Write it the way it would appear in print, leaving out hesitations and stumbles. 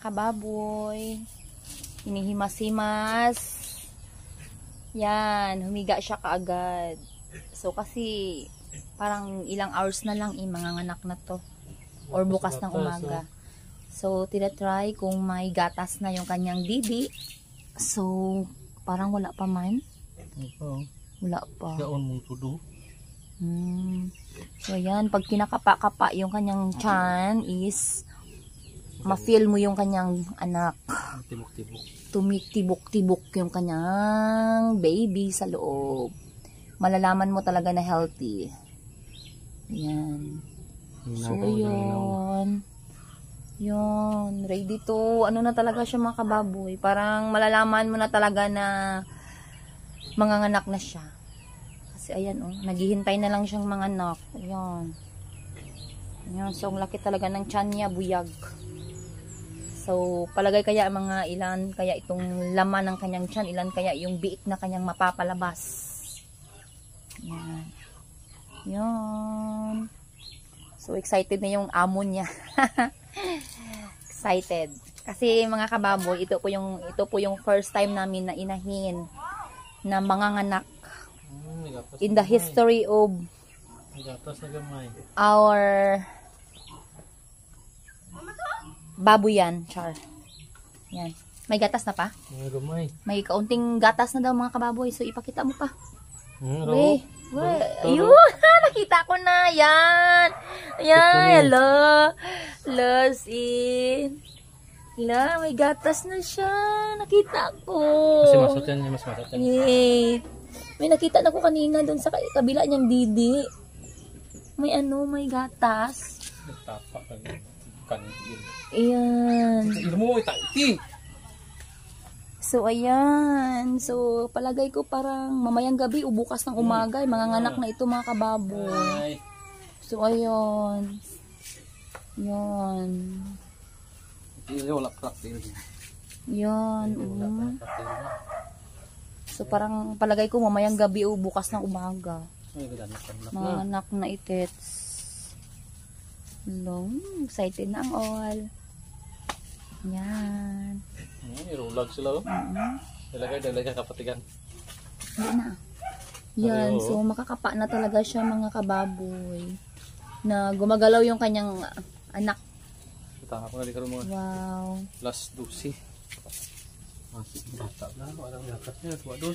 kababoy. Hinihimas-himas. Yan, humiga siya kaagad. So kasi parang ilang hours na lang manganganak na to. Or bukas ng umaga. So tinatry kung may gatas na yung kanyang didi. So parang wala pa man. Wala pa. Daon mong tudo. So ayan, pag kinakapa-kapa yung kanyang tiyan is ma-feel mo yung kanyang anak. Tibok-tibok. Tumitibok-tibok yung kanyang baby sa loob. Malalaman mo talaga na healthy. Ayan. So yun. Yun. Ready to, ano na talaga siya mga kababoy. Parang malalaman mo na talaga na manganganak na siya. Kasi ayan oh, naghihintay na lang siyang manganak. Ayan. Ayan. So ang laki talaga ng tiyan niya, buyag. So palagay kaya mga ilan kaya itong laman ng kanyang tiyan, ilan kaya yung biik na kanyang mapapalabas. Ayan. Ayan. So excited na yung amo niya. Excited. Kasi mga kababoy, ito po yung first time namin na inahin na manganganak in the history of our baboyan, char. Yan. May gatas na pa? May kaunting gatas na daw mga kababoy. So ipakita mo pa. Wait. Ayun, nakita ko na. Yan. Ayan, hello. Lost in. Hala, may gatas na siya. Nakita ko. Kasi masot yan, mas masot yan. Wait. May nakita na ko kanina doon sa kabila niyang didi. May may gatas. Nagtapa ka kanil. Ayan. Ito mo, iti. So, ayan. So, palagay ko parang mamayang gabi o bukas ng umaga. Manganganak na ito mga kababoy. So, ayan. Yan. Yan. So parang palagay ko mamayang gabi o bukas ng umaga. Manganak na itits. Long, excited na ang all. Yan. Irulag sila. Dalagay kapatigan. Hindi na. Yan. So makakapa na talaga siya mga kababoy. Na gumagalaw yung kanyang anak. Wow. Plus 12. Masih bata na. Walang gatas niya. Tuwa doon.